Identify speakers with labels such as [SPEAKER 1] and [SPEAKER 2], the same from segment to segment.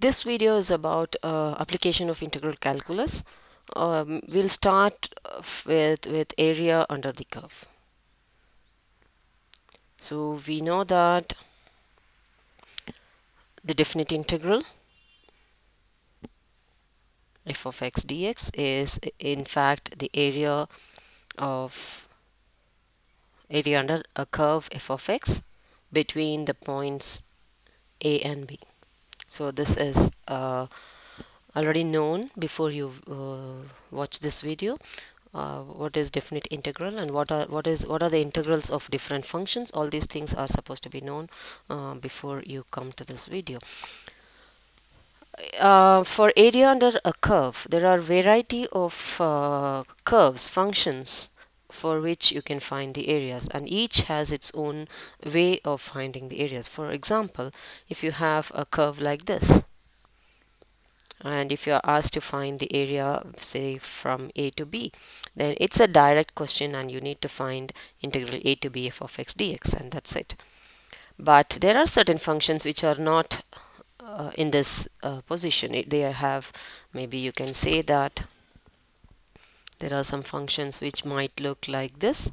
[SPEAKER 1] This video is about application of integral calculus. We'll start with area under the curve. So we know that the definite integral f of x dx is in fact the area under a curve f of x between the points a and b. So this is already known before you watch this video. What is definite integral and what are the integrals of different functions. All these things are supposed to be known before you come to this video. For area under a curve, there are variety of curves, functions for which you can find the areas, and each has its own way of finding the areas. For example, if you have a curve like this, and if you are asked to find the area, say from a to b, then it's a direct question and you need to find integral a to b f of x dx, and that's it. But there are certain functions which are not in this position. They have, maybe you can say that there are some functions which might look like this,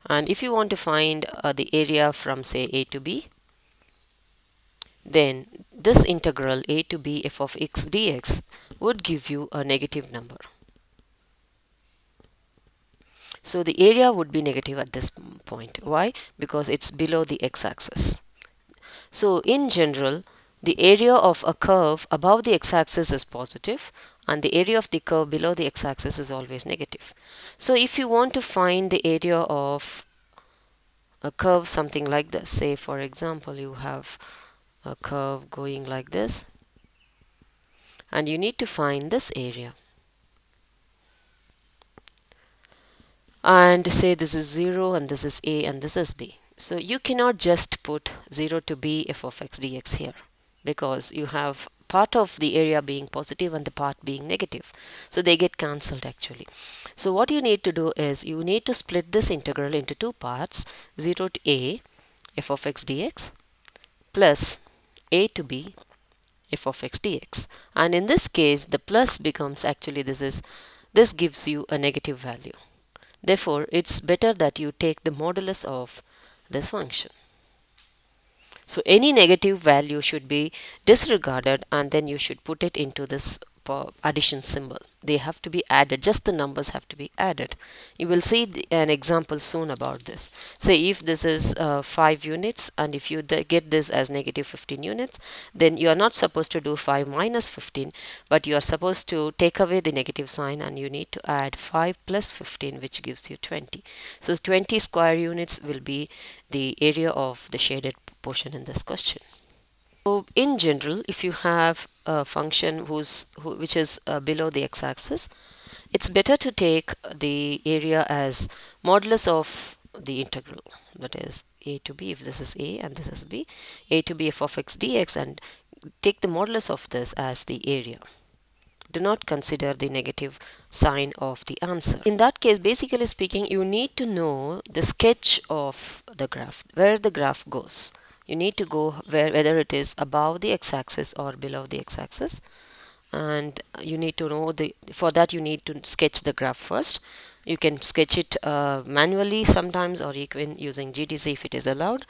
[SPEAKER 1] and if you want to find the area from say a to b, then this integral a to b f of x dx would give you a negative number. So the area would be negative at this point. Why? Because it's below the x-axis. So in general, the area of a curve above the x-axis is positive and the area of the curve below the x-axis is always negative. So if you want to find the area of a curve something like this, say for example you have a curve going like this and you need to find this area, and say this is 0 and this is a and this is b. So you cannot just put 0 to b f of x dx here, because you have part of the area being positive and the part being negative, so they get cancelled actually. So what you need to do is you need to split this integral into two parts, 0 to a f of x dx plus a to b f of x dx, and in this case the plus becomes actually this gives you a negative value. Therefore, it's better that you take the modulus of this function. So any negative value should be disregarded and then you should put it into this addition symbol. They have to be added, just the numbers have to be added. You will see an example soon about this. Say if this is 5 units and if you get this as negative 15 units, then you are not supposed to do 5 minus 15, but you are supposed to take away the negative sign and you need to add 5 plus 15, which gives you 20. So 20 square units will be the area of the shaded portion in this question. So in general, if you have a function which is below the x-axis, it's better to take the area as modulus of the integral, that is a to b, if this is a and this is b, a to b f of x dx, and take the modulus of this as the area. Do not consider the negative sign of the answer. In that case, basically speaking, you need to know the sketch of the graph, where the graph goes. You need to go whether it is above the x-axis or below the x-axis, and you need to know for that you need to sketch the graph first. You can sketch it manually sometimes, or you can using GDC if it is allowed,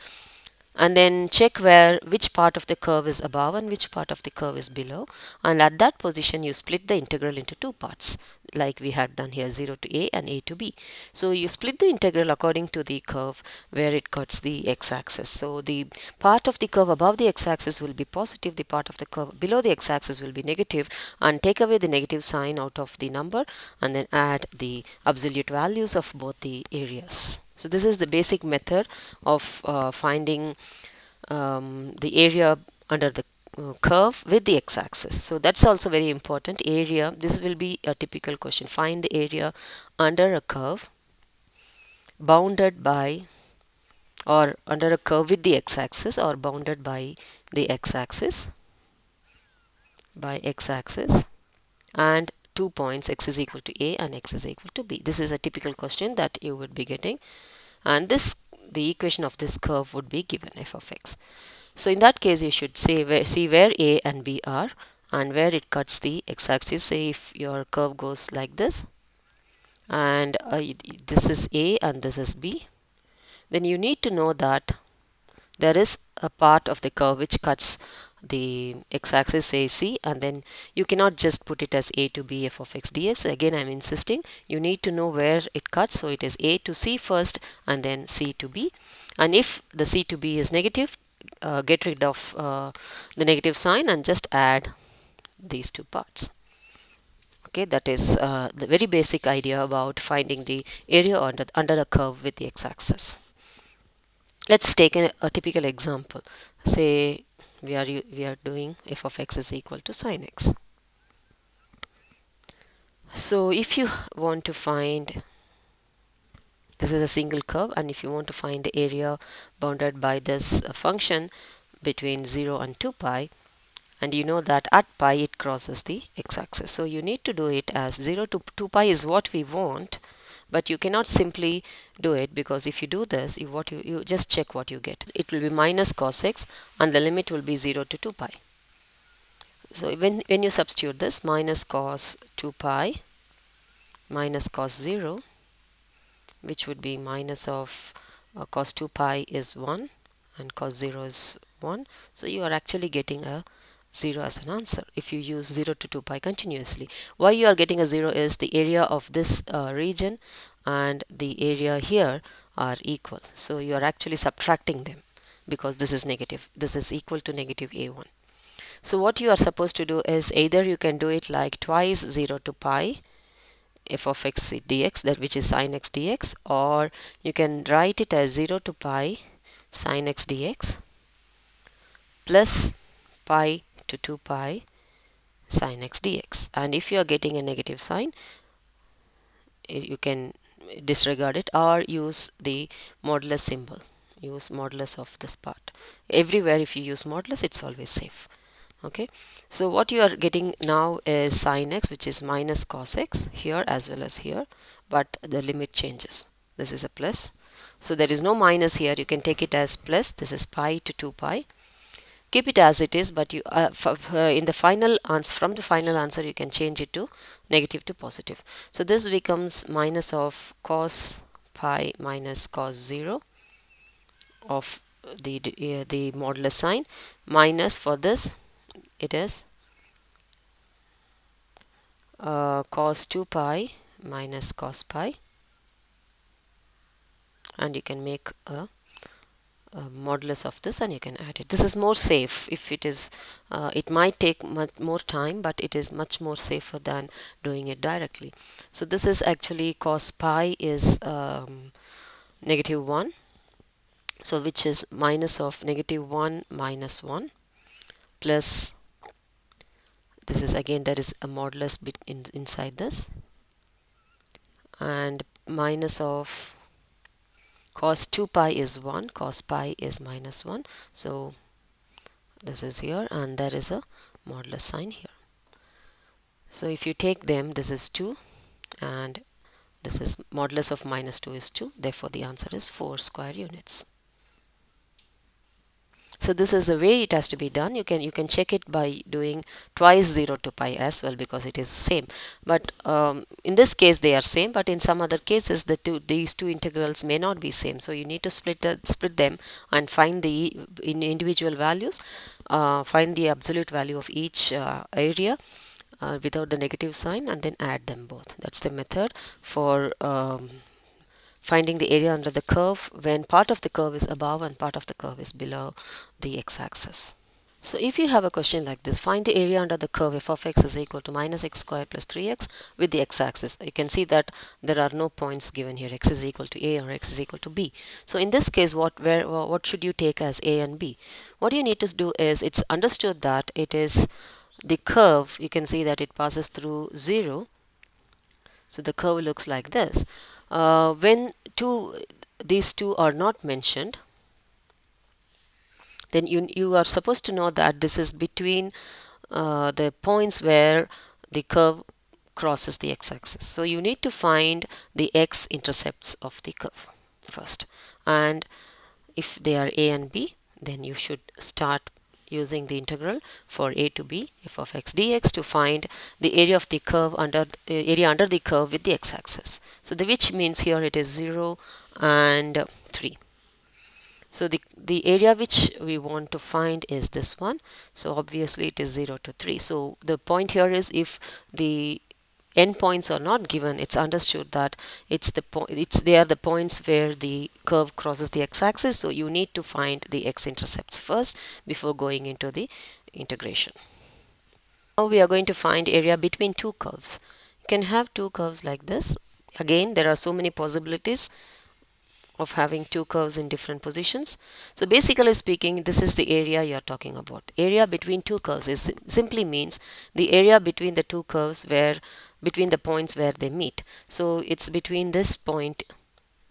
[SPEAKER 1] and then check which part of the curve is above and which part of the curve is below, and at that position you split the integral into two parts like we had done here, 0 to a and a to b. So you split the integral according to the curve where it cuts the x-axis. So the part of the curve above the x-axis will be positive, the part of the curve below the x-axis will be negative, and take away the negative sign out of the number and then add the absolute values of both the areas. So this is the basic method of finding the area under the curve with the x-axis. So that's also very important. Area, this will be a typical question. Find the area under a curve bounded by, or under a curve with the x-axis, or bounded by the x-axis, and 2 points x is equal to a and x is equal to b. This is a typical question that you would be getting, and the equation of this curve would be given f of x. So in that case, you should say see where A and B are and where it cuts the x-axis. Say if your curve goes like this, and this is A and this is B, then you need to know that there is a part of the curve which cuts the x-axis, say C, and then you cannot just put it as A to B f of x dx. Again, I'm insisting you need to know where it cuts, so it is A to C first and then C to B. And if the C to B is negative, get rid of the negative sign and just add these two parts. Okay, that is the very basic idea about finding the area under a curve with the x-axis. Let's take a typical example. Say we are doing f of x is equal to sine x. So if you want to find, this is a single curve, and if you want to find the area bounded by this function between 0 and 2 pi, and you know that at pi it crosses the x-axis, so you need to do it as 0 to 2 pi is what we want, but you cannot simply do it, because if you do this, you just check what you get. It will be minus cos x and the limit will be 0 to 2 pi. So when you substitute this, minus cos 2 pi minus cos 0, which would be minus of cos 2 pi is 1 and cos 0 is 1, so you are actually getting a 0 as an answer if you use 0 to 2 pi continuously. Why you are getting a 0 is the area of this region and the area here are equal, so you are actually subtracting them, because this is negative, this is equal to negative a1. So what you are supposed to do is either you can do it like twice 0 to pi f of x dx, that which is sin x dx, or you can write it as 0 to pi sin x dx plus pi to 2 pi sin x dx. And if you are getting a negative sign, you can disregard it or use the modulus symbol. Use modulus of this part. Everywhere if you use modulus, it's always safe. Okay, so what you are getting now is sin x, which is minus cos x here as well as here, but the limit changes. This is a plus, so there is no minus here. You can take it as plus. This is pi to 2 pi. Keep it as it is, but you in the final answer, from the final answer, you can change it to negative to positive. So this becomes minus of cos pi minus cos 0 of the modulus sign, minus for this it is cos 2 pi minus cos pi, and you can make a modulus of this and you can add it. This is more safe. If it is it might take much more time, but it is much more safer than doing it directly. So this is actually cos pi is negative 1, so which is minus of negative 1 minus 1 plus, this is again there is a modulus bit inside this, and minus of cos 2 pi is 1, cos pi is minus 1, so this is here and there is a modulus sign here. So if you take them, this is 2 and this is modulus of minus 2 is 2, therefore the answer is 4 square units. So this is the way it has to be done. You can check it by doing twice 0 to pi as well, because it is same. But in this case they are same, but in some other cases these two integrals may not be same. So you need to split them and find the individual values, find the absolute value of each area without the negative sign, and then add them both. That's the method for finding the area under the curve when part of the curve is above and part of the curve is below the x-axis. So if you have a question like this, find the area under the curve f of x is equal to minus x squared plus 3x with the x-axis. You can see that there are no points given here. X is equal to a or x is equal to b. So in this case, what should you take as a and b? What you need to do is, it's understood that it is the curve. You can see that it passes through 0. So the curve looks like this. When these two are not mentioned, then you are supposed to know that this is between the points where the curve crosses the x-axis. So you need to find the x-intercepts of the curve first, and if they are a and b, then you should start using the integral for a to b f of x dx to find the area of the curve area under the curve with the x-axis. So which means here it is 0 and 3. So the area which we want to find is this one. So obviously it is 0 to 3. So the point here is, if the endpoints are not given, it's understood that they are the points where the curve crosses the x-axis. So you need to find the x-intercepts first before going into the integration. Now we are going to find area between two curves. You can have two curves like this. Again, there are so many possibilities of having two curves in different positions. So basically speaking, this is the area you are talking about. Area between two curves simply means the area between the two curves, where between the points where they meet. So it's between this point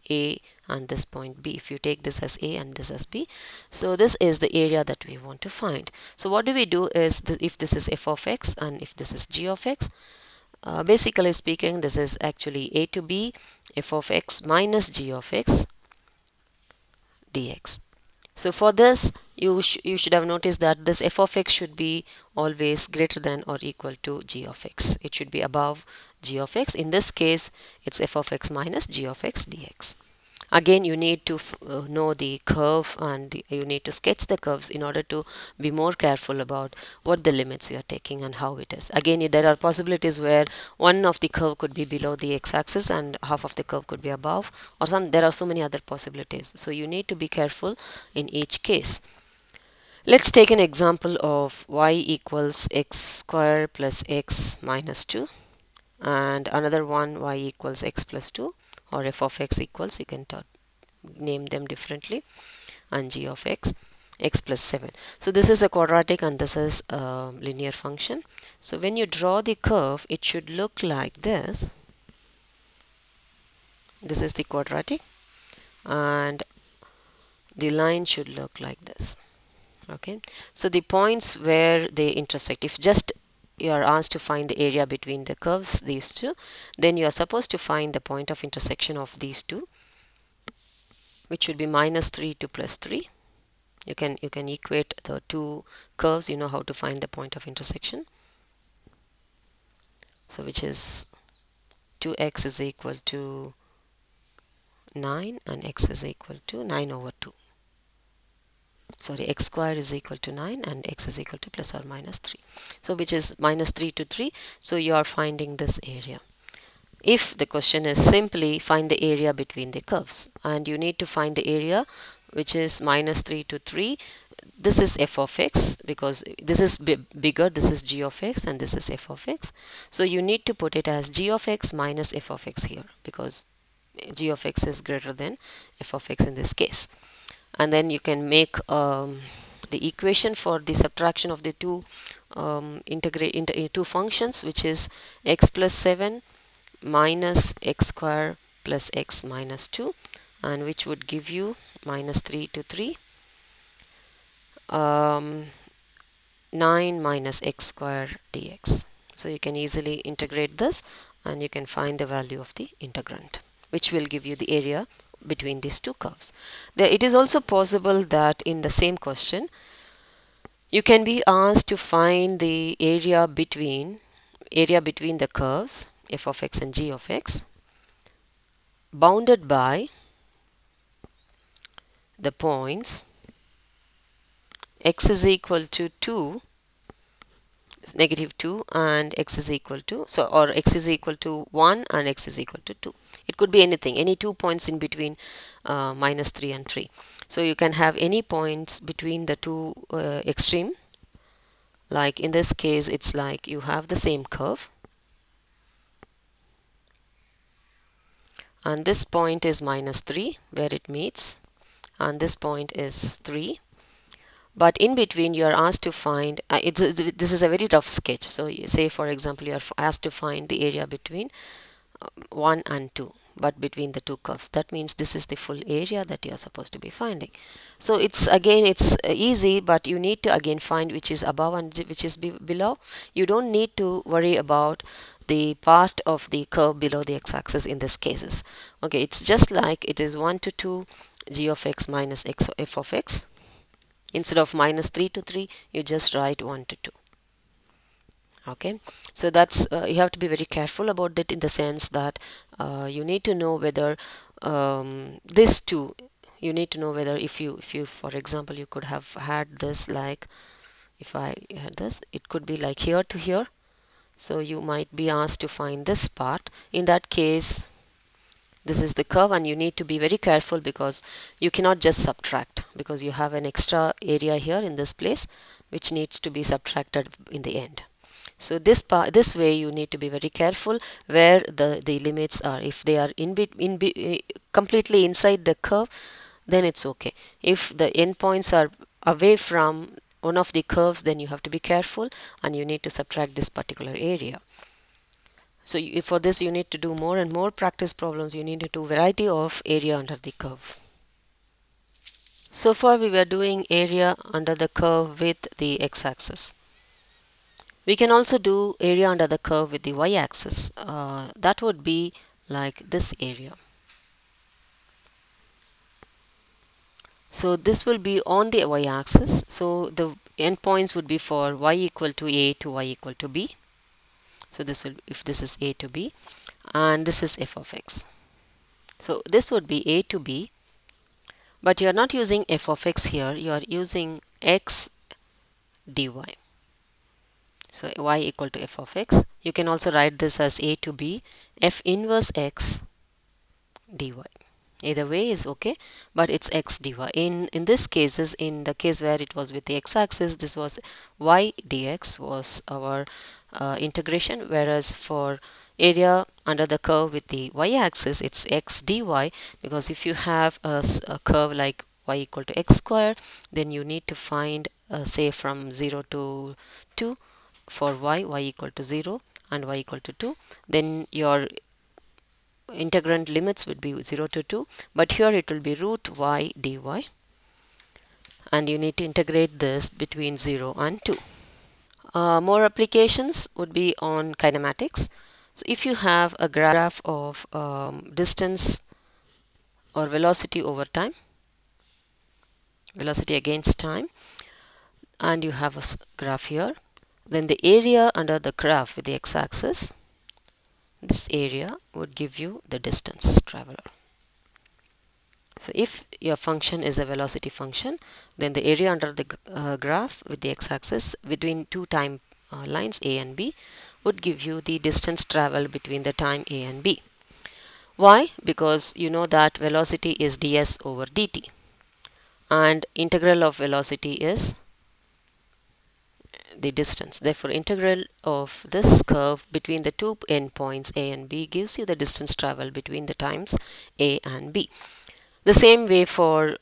[SPEAKER 1] A and this point B. If you take this as A and this as B, so this is the area that we want to find. So what do we do is, if this is f of x and if this is g of x, basically speaking, this is actually a to b f of x minus g of x dx. So for this, you should have noticed that this f of x should be always greater than or equal to g of x. It should be above g of x. In this case, it's f of x minus g of x dx. Again, you need to know the curve, and you need to sketch the curves in order to be more careful about what the limits you are taking and how it is. Again, there are possibilities where one of the curve could be below the x-axis and half of the curve could be above, or there are so many other possibilities. So you need to be careful in each case. Let's take an example of y equals x square plus x minus 2, and another one y equals x plus 2, or f of x equals, you can name them differently, and g of x x plus 7. So this is a quadratic and this is a linear function. So when you draw the curve, it should look like this. This is the quadratic and the line should look like this. Okay, so the points where they intersect, if just you are asked to find the area between the curves, these two, then you are supposed to find the point of intersection of these two, which should be minus 3 to plus 3. You can equate the two curves. You know how to find the point of intersection. So which is 2x is equal to 9 and x is equal to 9 over 2. Sorry, x square is equal to 9 and x is equal to plus or minus 3. So which is minus 3 to 3. So you are finding this area. If the question is simply find the area between the curves, and you need to find the area which is minus 3 to 3, this is f of x, because this is bigger, this is g of x and this is f of x. So you need to put it as g of x minus f of x here, because g of x is greater than f of x in this case. And then you can make the equation for the subtraction of the two integrate into two functions, which is x plus 7 minus x square plus x minus 2, and which would give you minus 3 to 3, 9 minus x square dx. So you can easily integrate this and you can find the value of the integrand, which will give you the area between these two curves. It is also possible that in the same question you can be asked to find the area between the curves f of x and g of x bounded by the points x is equal to 2, negative 2, and x is equal to, or x is equal to 1 and x is equal to 2. It could be anything, any 2 points in between minus 3 and 3. So you can have any points between the two extreme. Like in this case, it's like you have the same curve, and this point is minus 3 where it meets, and this point is 3. But in between you are asked to find, this is a very rough sketch. So say for example you are asked to find the area between 1 and 2, but between the two curves. That means this is the full area that you are supposed to be finding. So it's easy, but you need to again find which is above and which is below. You don't need to worry about the part of the curve below the x-axis in this cases. Okay, it's just like it is 1 to 2 g of x minus x f of x, Instead of -3 to 3, you just write 1 to 2. Okay, so that's you have to be very careful about that, in the sense that you need to know whether this two, you need to know whether if you for example you could have had this like, if I had this, it could be like here to here. So you might be asked to find this part. In that case, this is the curve, and you need to be very careful because you cannot just subtract, because you have an extra area here in this place which needs to be subtracted in the end. So this part, this way you need to be very careful where the limits are. If they are completely inside the curve, then it's okay. If the endpoints are away from one of the curves, then you have to be careful and you need to subtract this particular area. So for this you need to do more and more practice problems. You need to do variety of area under the curve. So far we were doing area under the curve with the x-axis. We can also do area under the curve with the y-axis. That would be like this area. So this will be on the y-axis. So the endpoints would be for y equal to a to y equal to b. So this will, if this is a to b, and this is f of x. So this would be a to b, but you are not using f of x here. You are using x dy. So y equal to f of x. You can also write this as a to b f inverse x dy. Either way is okay, but it's x dy. In this cases, in the case where it was with the x-axis, this was y dx was our integration, whereas for area under the curve with the y-axis, it's x dy, because if you have a curve like y equal to x square, then you need to find say from 0 to 2 for y equal to 0 and y equal to 2, then your integrand limits would be 0 to 2, but here it will be root y dy, and you need to integrate this between 0 and 2. More applications would be on kinematics. So if you have a graph of distance or velocity over time, velocity against time, and you have a graph here, then the area under the graph with the x-axis, this area would give you the distance traveled. So if your function is a velocity function, then the area under the graph with the x-axis between two time lines a and b would give you the distance traveled between the time a and b. Why? Because you know that velocity is ds over dt, and integral of velocity is the distance. Therefore, integral of this curve between the two endpoints a and b gives you the distance traveled between the times a and b. The same way for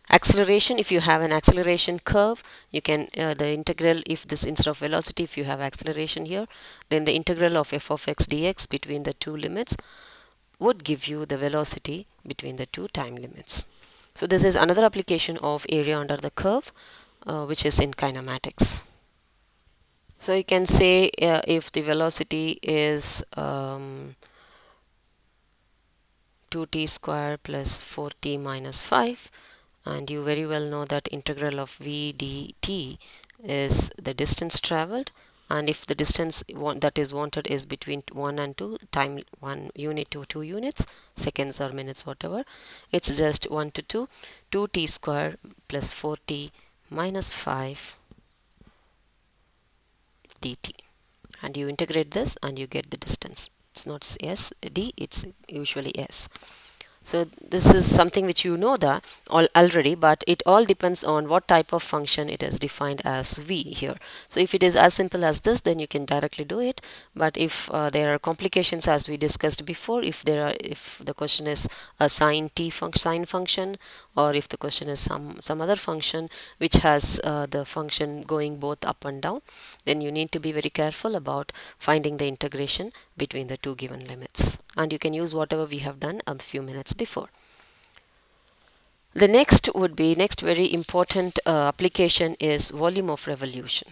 [SPEAKER 1] acceleration. If you have an acceleration curve, you can the integral, if this instead of velocity, if you have acceleration here, then the integral of f of x dx between the two limits would give you the velocity between the two time limits. So this is another application of area under the curve, which is in kinematics. So you can say if the velocity is 2t square plus 4t minus 5, and you very well know that integral of v dt is the distance traveled, and if the distance that is wanted is between 1 and 2, time 1 unit to 2 units, seconds or minutes, whatever, it's just 1 to 2, 2t square plus 4t minus 5 dt, and you integrate this and you get the distance. It's not s d, it's usually s. So this is something which you know that already, but it all depends on what type of function it is defined as v here. So if it is as simple as this, then you can directly do it. But if there are complications, as we discussed before, if the question is a sine function, or if the question is some other function which has the function going both up and down, then you need to be very careful about finding the integration between the two given limits, and you can use whatever we have done a few minutes before. The next very important application is volume of revolution.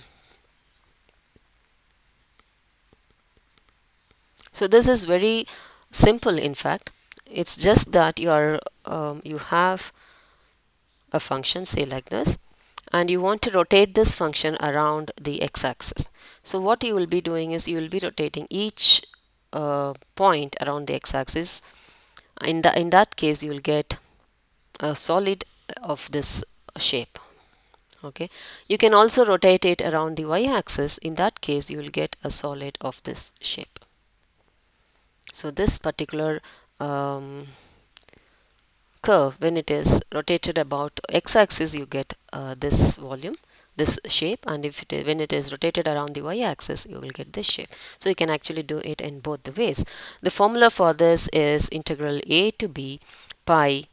[SPEAKER 1] So this is very simple. In fact, it's just that you have a function, say like this, and you want to rotate this function around the x-axis. So what you will be doing is you will be rotating each point around the x-axis. In that case, you will get a solid of this shape. Okay, you can also rotate it around the y-axis. In that case, you will get a solid of this shape. So this particular curve, when it is rotated about x-axis, you get this volume, this shape, and if it is, when it is rotated around the y-axis, you will get this shape. So you can actually do it in both the ways. The formula for this is integral a to b pi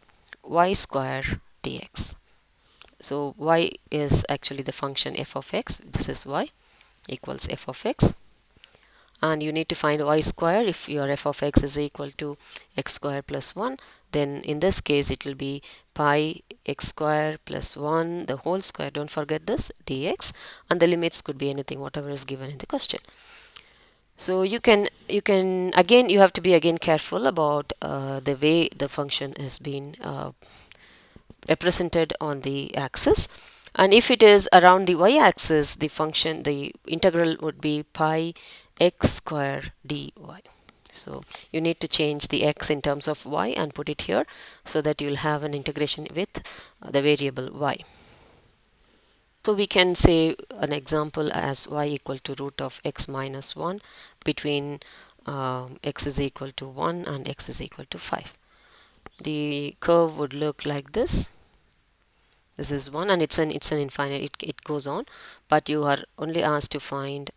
[SPEAKER 1] y square dx. So y is actually the function f of x. This is y equals f of x, and you need to find y square. If your f of x is equal to x square plus 1, then in this case it will be pi x square plus 1 the whole square, don't forget this, dx, and the limits could be anything whatever is given in the question. So you can again, you have to be again careful about the way the function has been represented on the axis. And if it is around the y-axis, the function, the integral would be pi x square dy. So you need to change the x in terms of y and put it here so that you'll have an integration with the variable y. So we can say an example as y equal to root of x minus 1 between x is equal to 1 and x is equal to 5. The curve would look like this. This is 1, and it's an infinite, it goes on, but you are only asked to find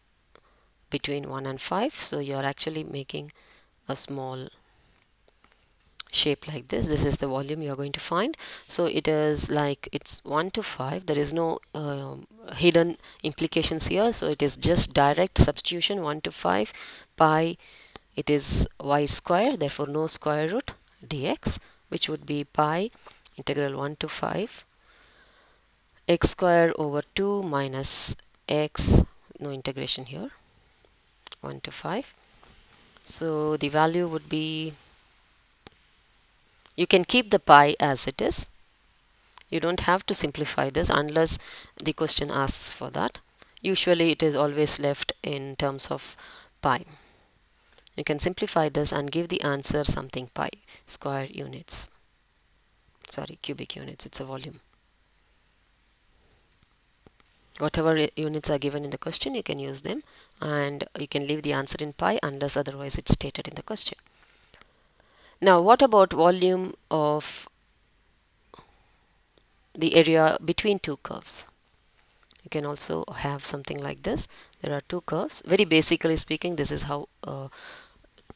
[SPEAKER 1] between 1 and 5, so you are actually making a small shape like this. This is the volume you are going to find. So it is like it's 1 to 5. There is no hidden implications here, so it is just direct substitution. 1 to 5 pi, it is y square, therefore no square root, dx, which would be pi integral 1 to 5 x square over 2 minus x, no integration here, 1 to 5. So the value would be, you can keep the pi as it is. You don't have to simplify this unless the question asks for that. Usually it is always left in terms of pi. You can simplify this and give the answer something pi square units. Sorry, cubic units, it's a volume. Whatever units are given in the question, you can use them, and you can leave the answer in pi unless otherwise it's stated in the question. Now what about volume of the area between two curves? You can also have something like this. There are two curves. Very basically speaking, this is how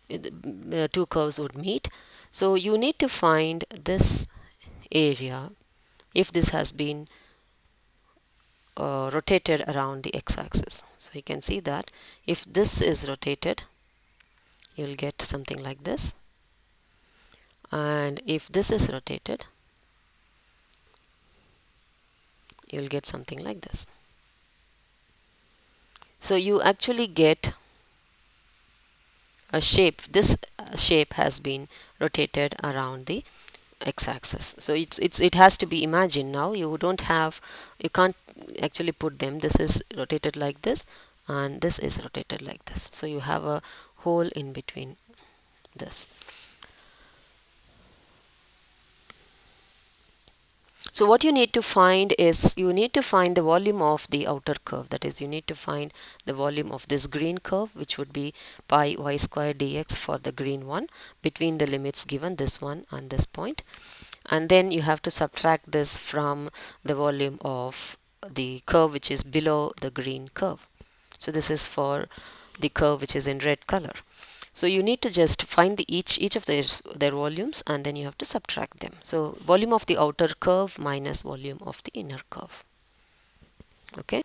[SPEAKER 1] two curves would meet. So you need to find this area if this has been rotated around the x-axis. So you can see that if this is rotated, you'll get something like this, and if this is rotated, you'll get something like this. So you actually get a shape. This shape has been rotated around the x-axis. So it has to be imagined. Now you can't actually put them. This is rotated like this, and this is rotated like this. So you have a hole in between this. So what you need to find is, you need to find the volume of the outer curve. That is, you need to find the volume of this green curve, which would be pi y square dx for the green one, between the limits given, this one and this point. And then you have to subtract this from the volume of the curve which is below the green curve. So this is for the curve which is in red color. So you need to just find the each of their volumes, and then you have to subtract them. So volume of the outer curve minus volume of the inner curve. Okay.